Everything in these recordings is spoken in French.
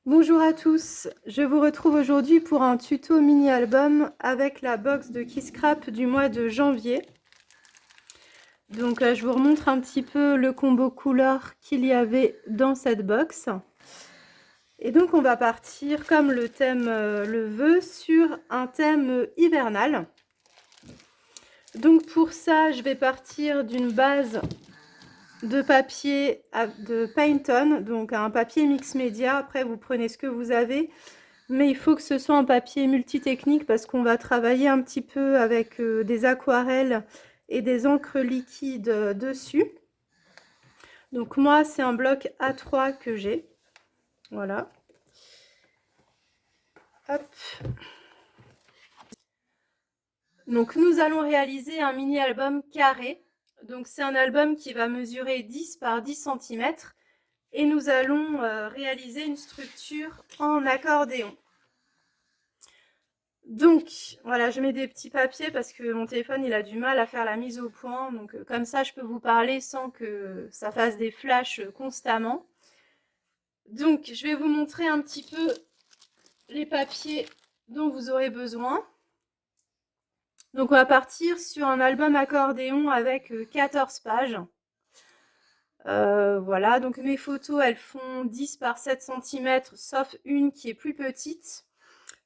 Bonjour à tous, je vous retrouve aujourd'hui pour un tuto mini-album avec la box de Kisscrap du mois de janvier. Donc je vous remontre un petit peu le combo couleur qu'il y avait dans cette box. Et donc on va partir, comme le thème le veut, sur un thème hivernal. Donc pour ça, je vais partir d'une base de papier de Paint-On, donc un papier mix média. Après, vous prenez ce que vous avez. Mais il faut que ce soit un papier multitechnique parce qu'on va travailler un petit peu avec des aquarelles et des encres liquides dessus. Donc moi, c'est un bloc A3 que j'ai. Voilà. Hop. Donc nous allons réaliser un mini-album carré. Donc c'est un album qui va mesurer 10 par 10 cm. Et nous allons réaliser une structure en accordéon. Donc, voilà, je mets des petits papiers parce que mon téléphone, il a du mal à faire la mise au point. Donc, comme ça, je peux vous parler sans que ça fasse des flashs constamment. Donc, je vais vous montrer un petit peu les papiers dont vous aurez besoin. Donc, on va partir sur un album accordéon avec 14 pages. Voilà, donc mes photos, elles font 10 par 7 cm, sauf une qui est plus petite.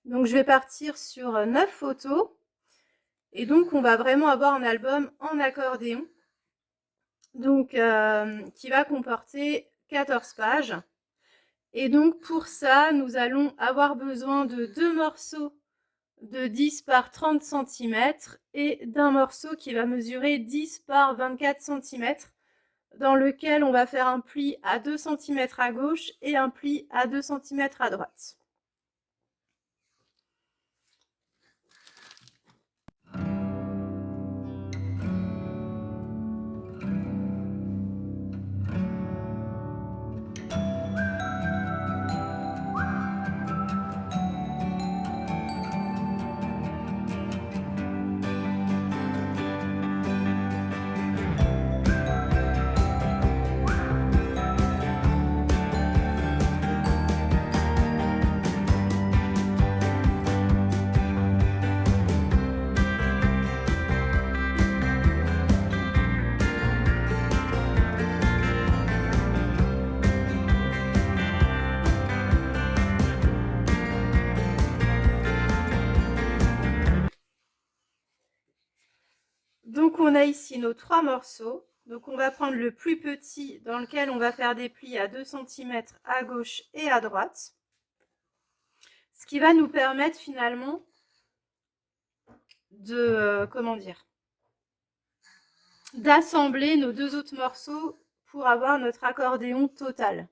Donc, je vais partir sur 9 photos. Et donc, on va vraiment avoir un album en accordéon, donc qui va comporter 14 pages. Et donc, pour ça, nous allons avoir besoin de 2 morceaux de 10 par 30 cm et d'un morceau qui va mesurer 10 par 24 cm, dans lequel on va faire un pli à 2 cm à gauche et un pli à 2 cm à droite. Donc on a ici nos 3 morceaux. Donc on va prendre le plus petit dans lequel on va faire des plis à 2 cm à gauche et à droite. Ce qui va nous permettre finalement de, d'assembler nos 2 autres morceaux pour avoir notre accordéon total.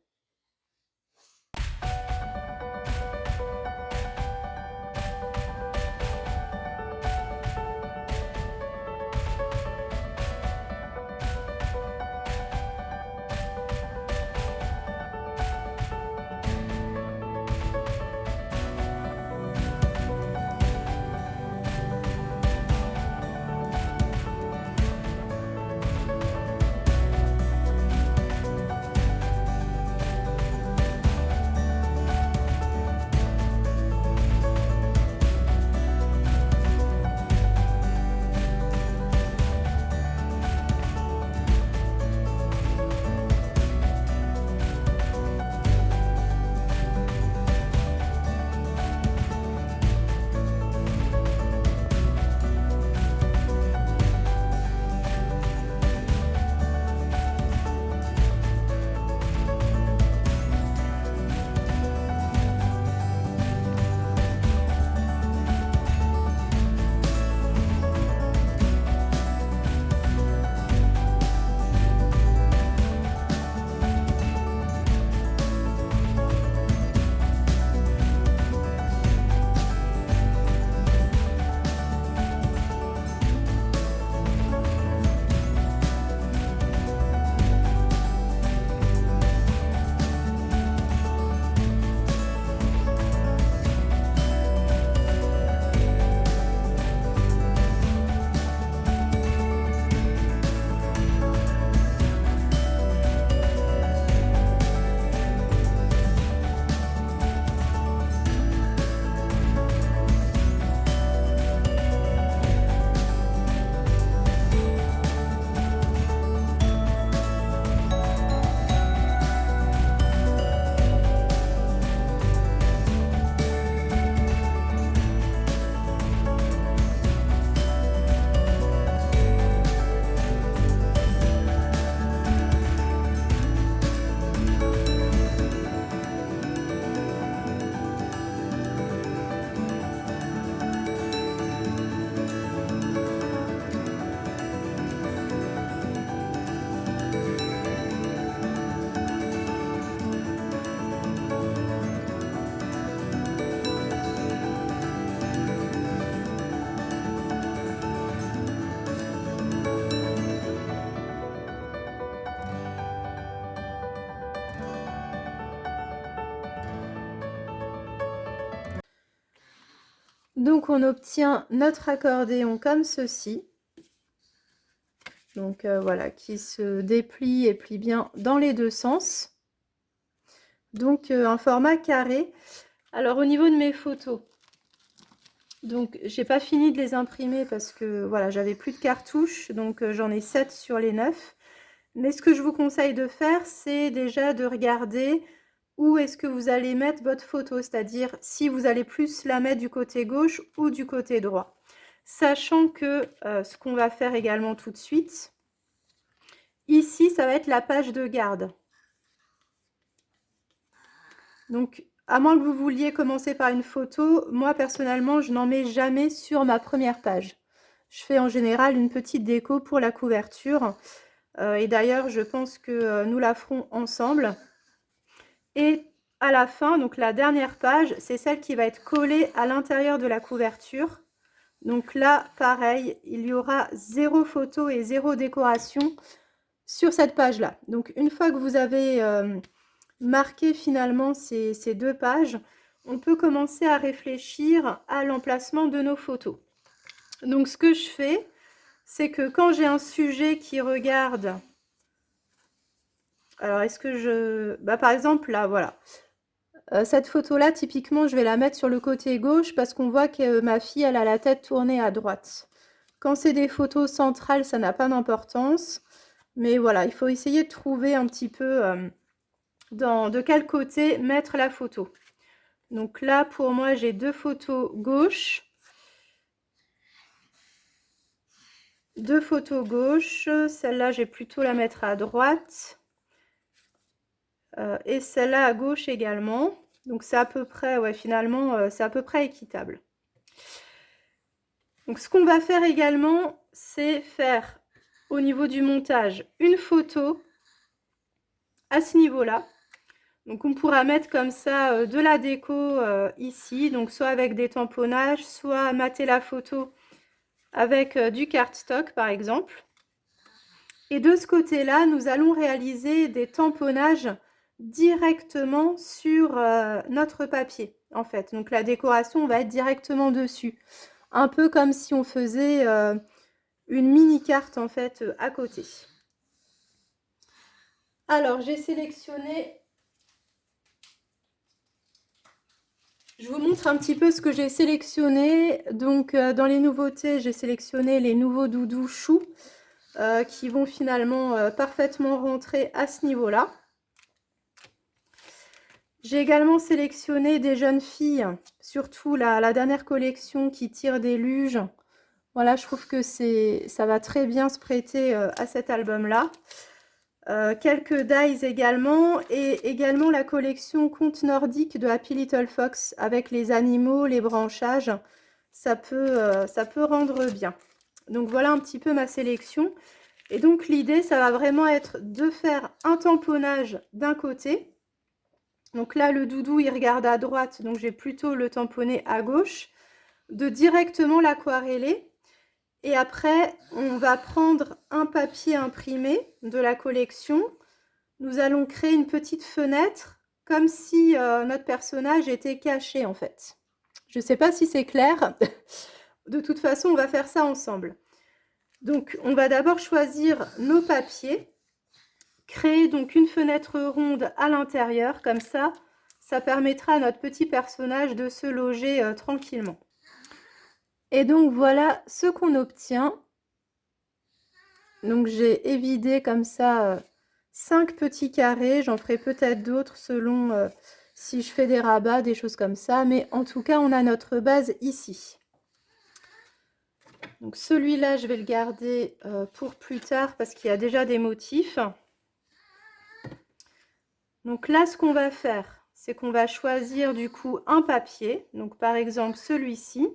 Donc on obtient notre accordéon comme ceci. Donc voilà, qui se déplie et plie bien dans les deux sens. Donc un format carré. Alors au niveau de mes photos, donc j'ai pas fini de les imprimer parce que voilà, j'avais plus de cartouches, donc j'en ai 7 sur les 9. Mais ce que je vous conseille de faire, c'est déjà de regarder où est-ce que vous allez mettre votre photo, c'est-à-dire si vous allez plus la mettre du côté gauche ou du côté droit. Sachant que ce qu'on va faire également tout de suite, ici, ça va être la page de garde. Donc, à moins que vous vouliez commencer par une photo, moi personnellement, je n'en mets jamais sur ma première page. Je fais en général une petite déco pour la couverture. Et d'ailleurs, je pense que nous la ferons ensemble. Et à la fin, donc la dernière page, c'est celle qui va être collée à l'intérieur de la couverture. Donc là, pareil, il y aura 0 photo et 0 décoration sur cette page-là. Donc une fois que vous avez marqué finalement ces 2 pages, on peut commencer à réfléchir à l'emplacement de nos photos. Donc ce que je fais, c'est que quand j'ai un sujet qui regarde... Alors est-ce que je... par exemple là, voilà. Cette photo-là, typiquement, je vais la mettre sur le côté gauche parce qu'on voit que ma fille, elle a la tête tournée à droite. Quand c'est des photos centrales, ça n'a pas d'importance. Mais voilà, il faut essayer de trouver un petit peu de quel côté mettre la photo. Donc là, pour moi, j'ai 2 photos gauche. 2 photos gauche. Celle-là, je vais plutôt la mettre à droite. Et celle-là à gauche également. Donc c'est à peu près, ouais, finalement, c'est à peu près équitable. Donc ce qu'on va faire également, c'est faire au niveau du montage une photo à ce niveau-là. Donc on pourra mettre comme ça de la déco ici, donc soit avec des tamponnages, soit mater la photo avec du cardstock par exemple. Et de ce côté-là, nous allons réaliser des tamponnages directement sur notre papier en fait. Donc la décoration va être directement dessus. Un peu comme si on faisait une mini carte en fait à côté. Alors j'ai sélectionné, je vous montre un petit peu ce que j'ai sélectionné. Donc dans les nouveautés, j'ai sélectionné les nouveaux doudous choux qui vont finalement parfaitement rentrer à ce niveau-là. J'ai également sélectionné des jeunes filles, surtout la dernière collection qui tire des luges. Voilà, je trouve que ça va très bien se prêter à cet album-là. Quelques dies également, et également la collection Contes nordiques de Happy Little Fox avec les animaux, les branchages. Ça peut rendre bien. Donc voilà un petit peu ma sélection. Et donc l'idée, ça va vraiment être de faire un tamponnage d'un côté. Donc là, le doudou, il regarde à droite, donc j'ai plutôt le tamponner à gauche. De directement l'aquareller. Et après, on va prendre un papier imprimé de la collection. Nous allons créer une petite fenêtre, comme si notre personnage était caché en fait. Je ne sais pas si c'est clair. De toute façon, on va faire ça ensemble. Donc, on va d'abord choisir nos papiers. Créer donc une fenêtre ronde à l'intérieur, comme ça, ça permettra à notre petit personnage de se loger tranquillement. Et donc voilà ce qu'on obtient. Donc j'ai évidé comme ça 5 petits carrés. J'en ferai peut-être d'autres selon si je fais des rabats, des choses comme ça. Mais en tout cas, on a notre base ici. Donc celui-là, je vais le garder pour plus tard parce qu'il y a déjà des motifs. Donc là, ce qu'on va faire, c'est qu'on va choisir du coup un papier. Donc par exemple celui-ci.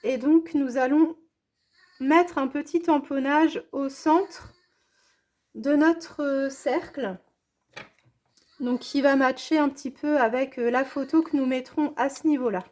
Et donc nous allons mettre un petit tamponnage au centre de notre cercle. Donc qui va matcher un petit peu avec la photo que nous mettrons à ce niveau-là.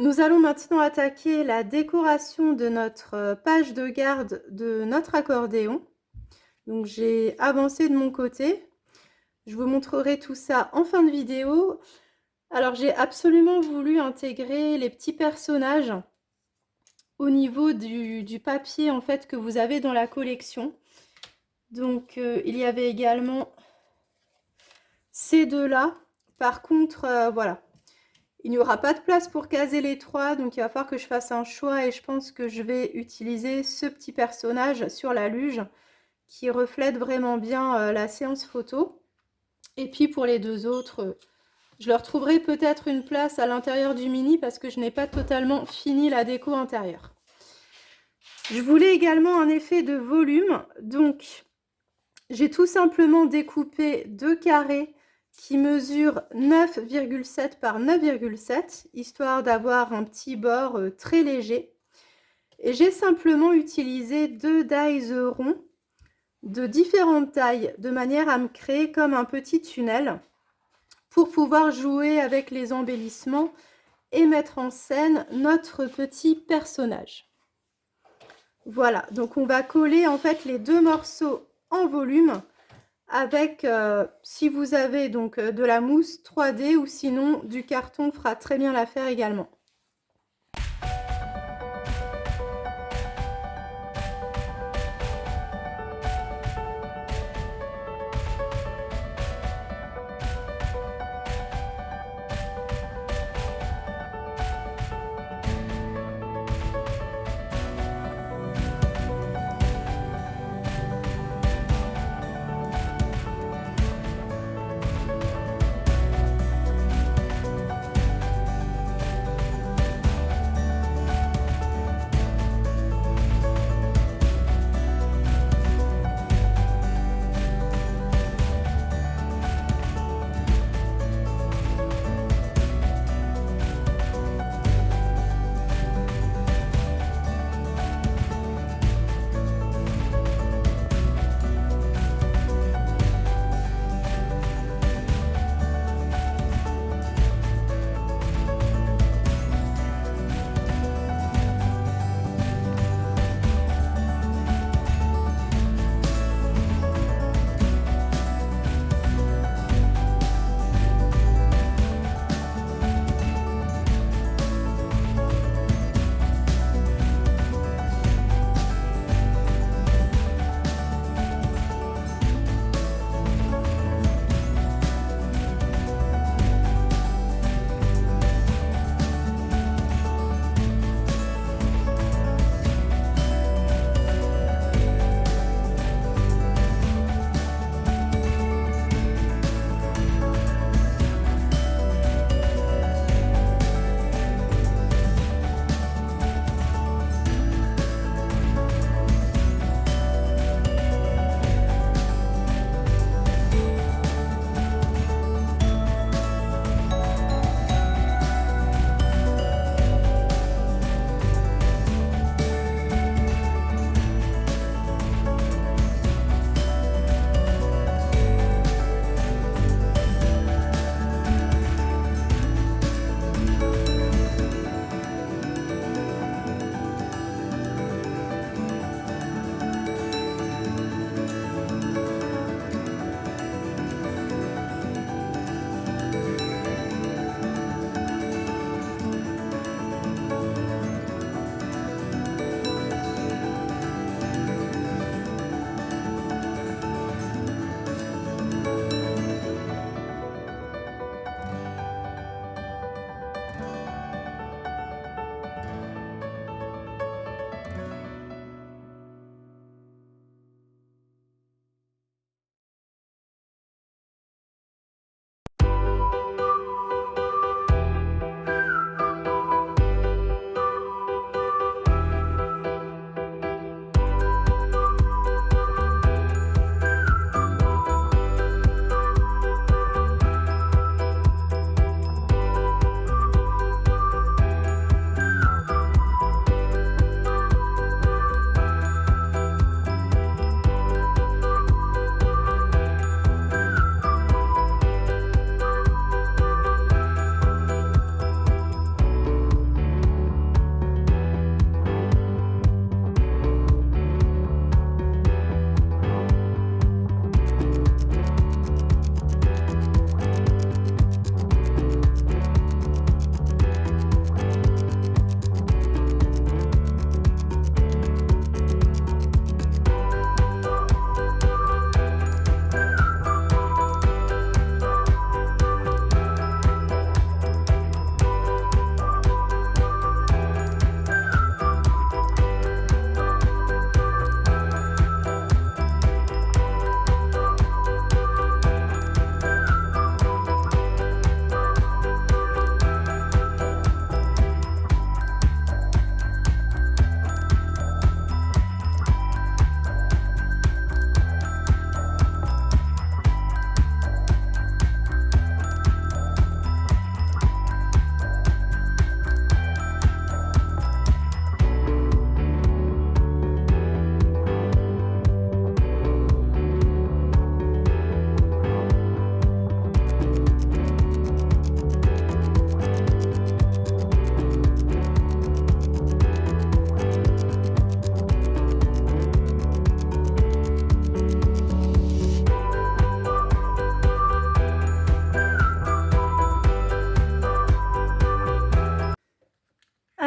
Nous allons maintenant attaquer la décoration de notre page de garde de notre accordéon. Donc j'ai avancé de mon côté. Je vous montrerai tout ça en fin de vidéo. Alors j'ai absolument voulu intégrer les petits personnages au niveau du papier en fait que vous avez dans la collection. Donc il y avait également ces deux-là. Par contre, voilà, il n'y aura pas de place pour caser les trois, donc il va falloir que je fasse un choix et je pense que je vais utiliser ce petit personnage sur la luge qui reflète vraiment bien la séance photo. Et puis pour les deux autres, je leur trouverai peut-être une place à l'intérieur du mini parce que je n'ai pas totalement fini la déco intérieure. Je voulais également un effet de volume, donc j'ai tout simplement découpé deux carrés qui mesurent 9,7 par 9,7, histoire d'avoir un petit bord très léger. Et j'ai simplement utilisé deux dies ronds de différentes tailles, de manière à me créer comme un petit tunnel pour pouvoir jouer avec les embellissements et mettre en scène notre petit personnage. Voilà, donc on va coller en fait les deux morceaux en volume avec, si vous avez donc de la mousse 3D ou sinon du carton fera très bien l'affaire également.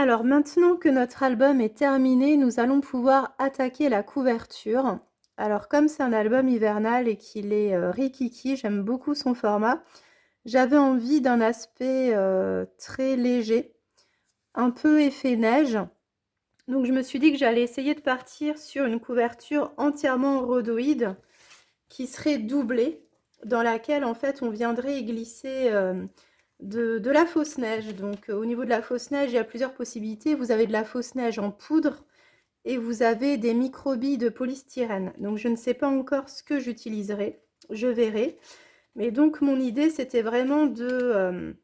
Alors maintenant que notre album est terminé, nous allons pouvoir attaquer la couverture. Alors comme c'est un album hivernal et qu'il est rikiki, j'aime beaucoup son format, j'avais envie d'un aspect très léger, un peu effet neige. Donc je me suis dit que j'allais essayer de partir sur une couverture entièrement rhodoïde qui serait doublée, dans laquelle en fait on viendrait y glisser de la fausse neige. Donc au niveau de la fausse neige, il y a plusieurs possibilités. Vous avez de la fausse neige en poudre et vous avez des microbilles de polystyrène. Donc je ne sais pas encore ce que j'utiliserai, je verrai. Mais donc mon idée c'était vraiment de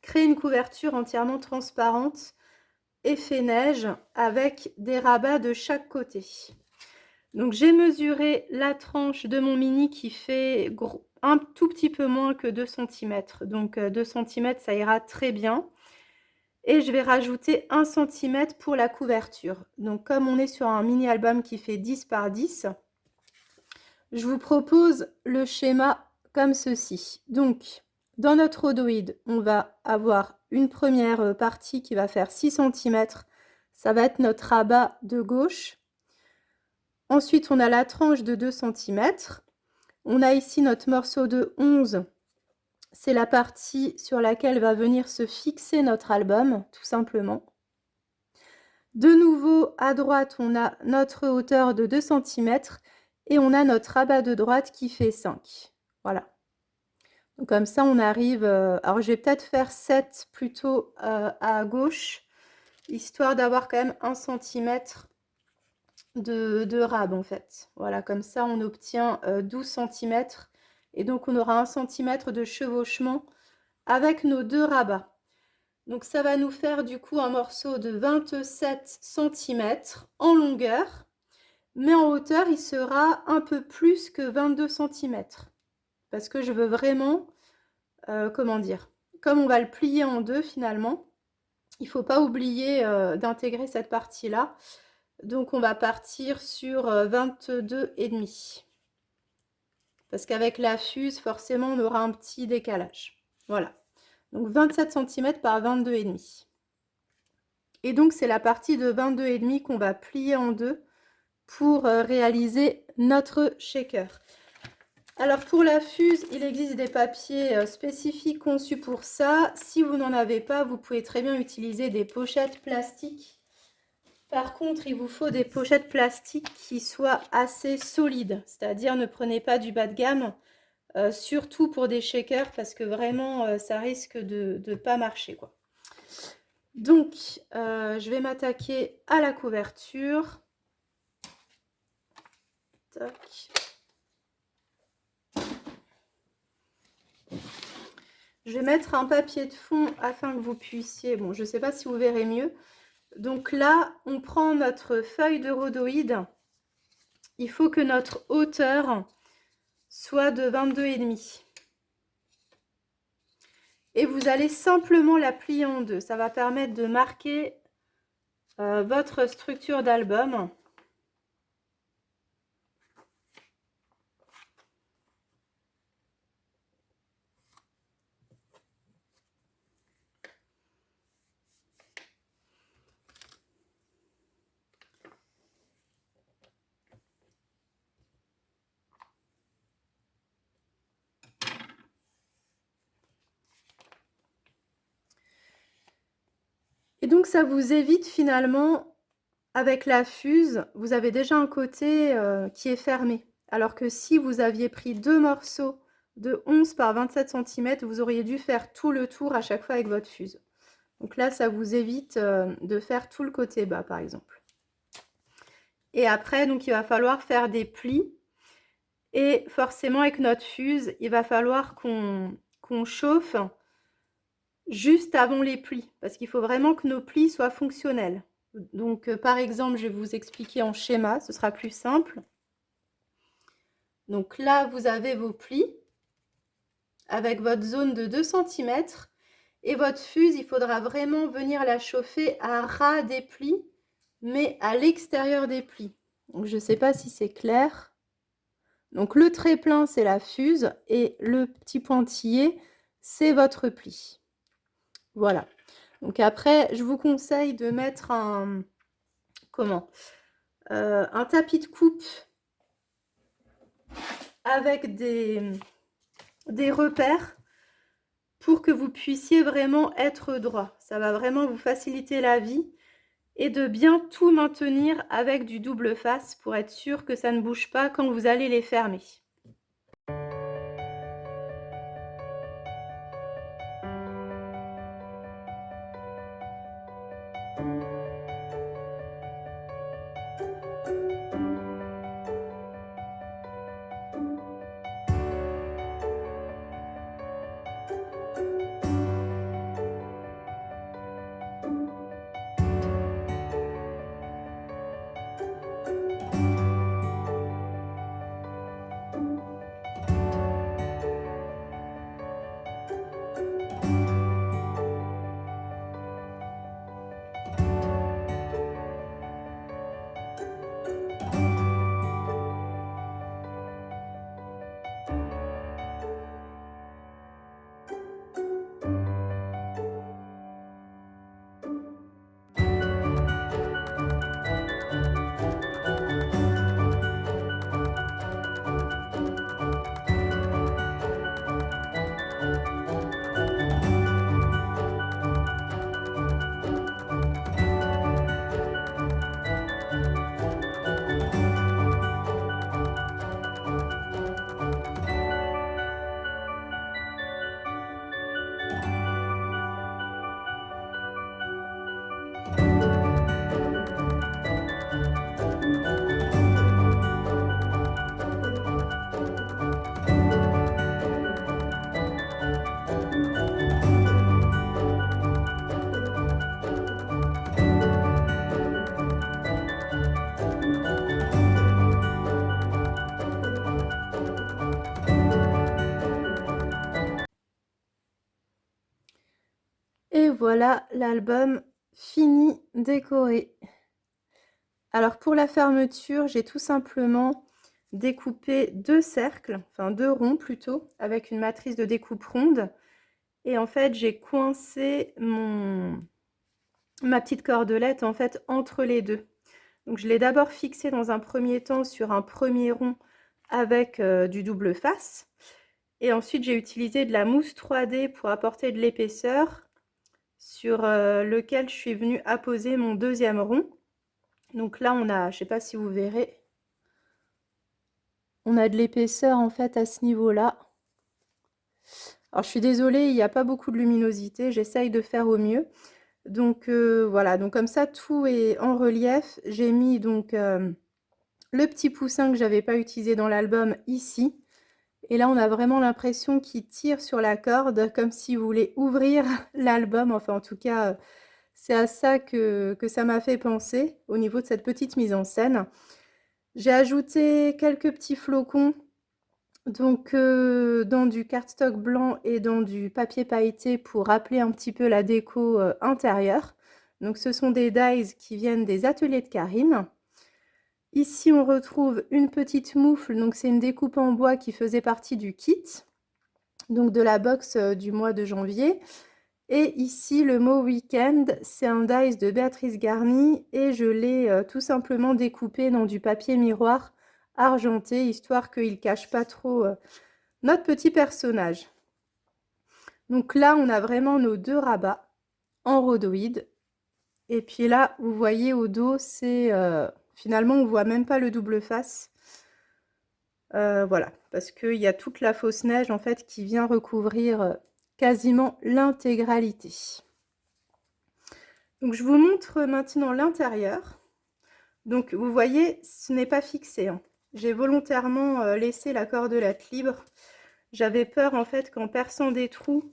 créer une couverture entièrement transparente, effet neige, avec des rabats de chaque côté. Donc j'ai mesuré la tranche de mon mini qui fait un tout petit peu moins que 2 cm. Donc 2 cm, ça ira très bien. Et je vais rajouter 1 cm pour la couverture. Donc comme on est sur un mini album qui fait 10 par 10, je vous propose le schéma comme ceci. Donc dans notre rhodoïde, on va avoir une première partie qui va faire 6 cm. Ça va être notre rabat de gauche. Ensuite, on a la tranche de 2 cm. On a ici notre morceau de 11. C'est la partie sur laquelle va venir se fixer notre album, tout simplement. De nouveau, à droite, on a notre hauteur de 2 cm et on a notre rabat de droite qui fait 5. Voilà. Donc, comme ça, on arrive... alors, je vais peut-être faire 7 plutôt à gauche, histoire d'avoir quand même 1 cm de rab en fait. Voilà, comme ça on obtient 12 cm et donc on aura 1 cm de chevauchement avec nos deux rabats. Donc ça va nous faire du coup un morceau de 27 cm en longueur, mais en hauteur il sera un peu plus que 22 cm parce que je veux vraiment, comment dire, comme on va le plier en deux finalement, il ne faut pas oublier d'intégrer cette partie là. Donc on va partir sur 22,5. Parce qu'avec la fuse, forcément, on aura un petit décalage. Voilà. Donc 27 cm par 22,5. Et donc c'est la partie de 22,5 qu'on va plier en deux pour réaliser notre shaker. Alors pour la fuse, il existe des papiers spécifiques conçus pour ça. Si vous n'en avez pas, vous pouvez très bien utiliser des pochettes plastiques. Par contre, il vous faut des pochettes plastiques qui soient assez solides, c'est-à-dire ne prenez pas du bas de gamme, surtout pour des shakers parce que vraiment ça risque de ne pas marcher, quoi. Donc, je vais m'attaquer à la couverture. Tac. Je vais mettre un papier de fond afin que vous puissiez, bon, je ne sais pas si vous verrez mieux. Donc là, on prend notre feuille de rhodoïde. Il faut que notre hauteur soit de 22,5. Et vous allez simplement la plier en deux. Ça va permettre de marquer votre structure d'album. Et donc ça vous évite finalement, avec la fuse, vous avez déjà un côté qui est fermé. Alors que si vous aviez pris deux morceaux de 11 par 27 cm, vous auriez dû faire tout le tour à chaque fois avec votre fuse. Donc là, ça vous évite de faire tout le côté bas, par exemple. Et après, donc il va falloir faire des plis. Et forcément, avec notre fuse, il va falloir qu'on chauffe juste avant les plis, parce qu'il faut vraiment que nos plis soient fonctionnels. Donc, par exemple, je vais vous expliquer en schéma, ce sera plus simple. Donc là, vous avez vos plis avec votre zone de 2 cm et votre fuse, il faudra vraiment venir la chauffer à ras des plis, mais à l'extérieur des plis. Donc, je ne sais pas si c'est clair. Donc, le trait plein, c'est la fuse et le petit pointillé, c'est votre pli. Voilà. Donc après, je vous conseille de mettre un tapis de coupe avec des repères pour que vous puissiez vraiment être droit. Ça va vraiment vous faciliter la vie et de bien tout maintenir avec du double face pour être sûr que ça ne bouge pas quand vous allez les fermer. Et voilà l'album fini, décoré. Alors pour la fermeture, j'ai tout simplement découpé 2 cercles, enfin 2 ronds plutôt, avec une matrice de découpe ronde. Et en fait, j'ai coincé ma petite cordelette en fait entre les deux. Donc je l'ai d'abord fixée dans un premier temps sur un premier rond avec du double face. Et ensuite, j'ai utilisé de la mousse 3D pour apporter de l'épaisseur sur lequel je suis venue apposer mon deuxième rond. Donc là, on a, je sais pas si vous verrez, on a de l'épaisseur en fait à ce niveau-là. Alors je suis désolée, il n'y a pas beaucoup de luminosité, j'essaye de faire au mieux. Donc voilà, donc comme ça tout est en relief. J'ai mis donc le petit poussin que j'avais pas utilisé dans l'album ici. Et là, on a vraiment l'impression qu'il tire sur la corde comme si vous voulez ouvrir l'album. Enfin, en tout cas, c'est à ça que ça m'a fait penser au niveau de cette petite mise en scène. J'ai ajouté quelques petits flocons donc dans du cardstock blanc et dans du papier pailleté pour rappeler un petit peu la déco intérieure. Donc ce sont des dies qui viennent des ateliers de Karine. Ici, on retrouve une petite moufle, donc c'est une découpe en bois qui faisait partie du kit, donc de la box du mois de janvier. Et ici, le mot week-end, c'est un dies de Béatrice Garny et je l'ai tout simplement découpé dans du papier miroir argenté, histoire qu'il ne cache pas trop notre petit personnage. Donc là, on a vraiment nos 2 rabats en rhodoïde. Et puis là, vous voyez au dos, c'est finalement, on voit même pas le double face. Voilà, parce qu'il y a toute la fausse neige en fait qui vient recouvrir quasiment l'intégralité. Donc je vous montre maintenant l'intérieur. Donc vous voyez, ce n'est pas fixé, hein. J'ai volontairement laissé la cordelette libre. J'avais peur en fait qu'en perçant des trous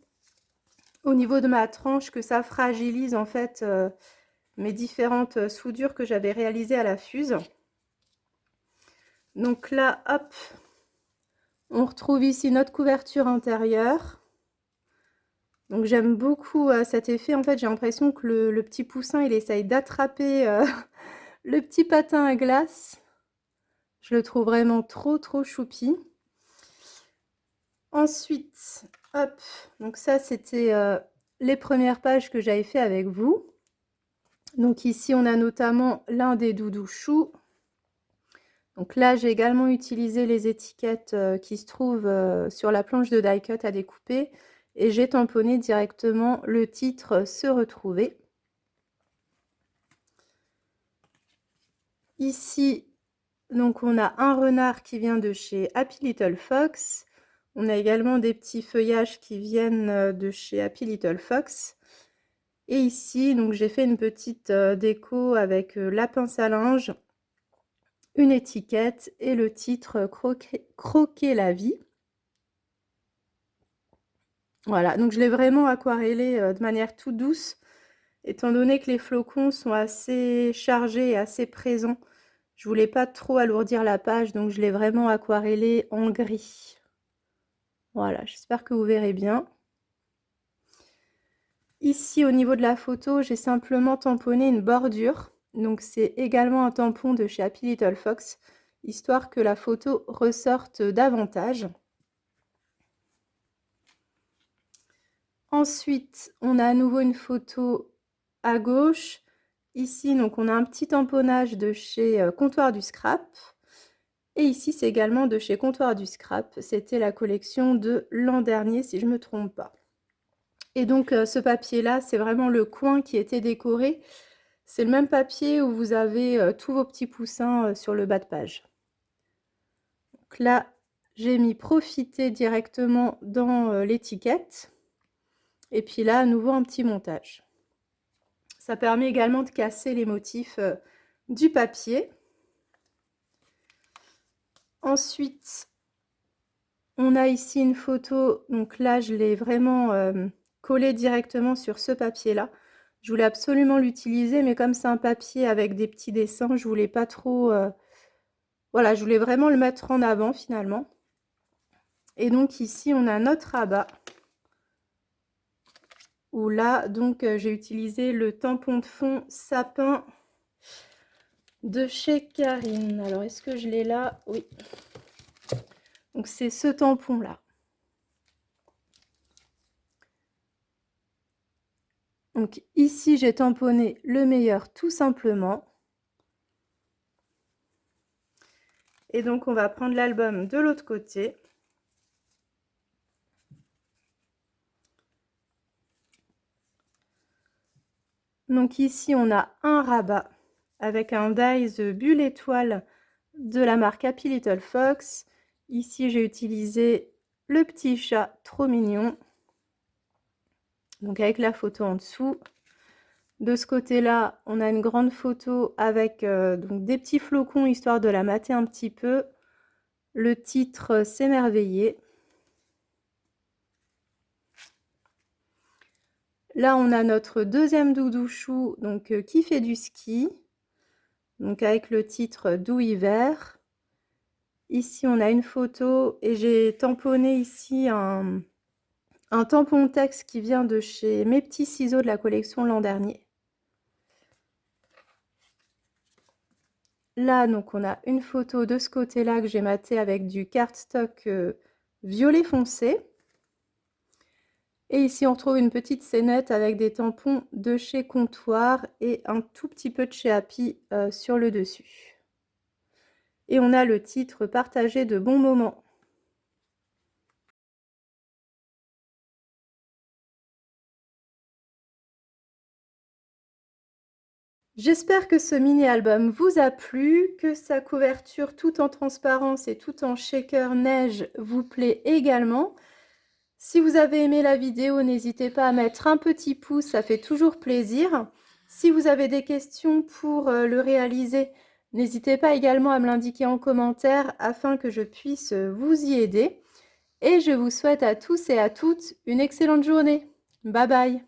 au niveau de ma tranche, que ça fragilise en fait mes différentes soudures que j'avais réalisées à la fuse. Donc là, hop, on retrouve ici notre couverture intérieure. Donc j'aime beaucoup cet effet. En fait, j'ai l'impression que le petit poussin, il essaye d'attraper le petit patin à glace. Je le trouve vraiment trop choupi. Ensuite, hop, donc ça c'était les premières pages que j'avais fait avec vous. Donc ici, on a notamment l'un des doudous choux. Donc là, j'ai également utilisé les étiquettes qui se trouvent sur la planche de die cut à découper et j'ai tamponné directement le titre Se retrouver. Ici, donc on a un renard qui vient de chez Happy Little Fox. On a également des petits feuillages qui viennent de chez Happy Little Fox. Et ici, donc j'ai fait une petite déco avec la pince à linge, une étiquette et le titre Croquer la vie. Voilà, donc je l'ai vraiment aquarellé de manière toute douce, étant donné que les flocons sont assez chargés et assez présents. Je voulais pas trop alourdir la page, donc je l'ai vraiment aquarellé en gris. Voilà, j'espère que vous verrez bien. Ici, au niveau de la photo, j'ai simplement tamponné une bordure. Donc c'est également un tampon de chez Happy Little Fox, histoire que la photo ressorte davantage. Ensuite, on a à nouveau une photo à gauche. Ici, donc on a un petit tamponnage de chez Comptoir du Scrap. Et ici, c'est également de chez Comptoir du Scrap. C'était la collection de l'an dernier, si je ne me trompe pas. Et donc, ce papier-là, c'est vraiment le coin qui était décoré. C'est le même papier où vous avez tous vos petits poussins sur le bas de page. Donc là, j'ai mis profiter directement dans l'étiquette. Et puis là, à nouveau, un petit montage. Ça permet également de casser les motifs du papier. Ensuite, on a ici une photo. Donc là, je l'ai vraiment collée directement sur ce papier-là. Je voulais absolument l'utiliser, mais comme c'est un papier avec des petits dessins, je voulais pas trop... voilà, je voulais vraiment le mettre en avant finalement. Et donc ici, on a notre rabat. Où là, donc, j'ai utilisé le tampon de fond sapin de chez Karine. Alors, est-ce que je l'ai là? Oui. Donc, c'est ce tampon-là. Donc, ici, j'ai tamponné le meilleur tout simplement. Et donc, on va prendre l'album de l'autre côté. Donc, ici, on a un rabat avec un dies bulle étoile de la marque Happy Little Fox. Ici, j'ai utilisé le petit chat trop mignon. Donc, avec la photo en dessous. De ce côté-là, on a une grande photo avec donc des petits flocons, histoire de la mater un petit peu. Le titre, S'émerveiller. Là, on a notre deuxième doudou chou, donc qui fait du ski. Donc avec le titre Doux hiver. Ici, on a une photo et j'ai tamponné ici un tampon texte qui vient de chez Mes Petits Ciseaux de la collection l'an dernier. Là, donc, on a une photo de ce côté-là que j'ai maté avec du cardstock violet foncé. Et ici, on retrouve une petite scénette avec des tampons de chez Comptoir et un tout petit peu de chez Happy sur le dessus. Et on a le titre Partager de bons moments. J'espère que ce mini-album vous a plu, que sa couverture tout en transparence et tout en shaker neige vous plaît également. Si vous avez aimé la vidéo, n'hésitez pas à mettre un petit pouce, ça fait toujours plaisir. Si vous avez des questions pour le réaliser, n'hésitez pas également à me l'indiquer en commentaire afin que je puisse vous y aider. Et je vous souhaite à tous et à toutes une excellente journée. Bye bye!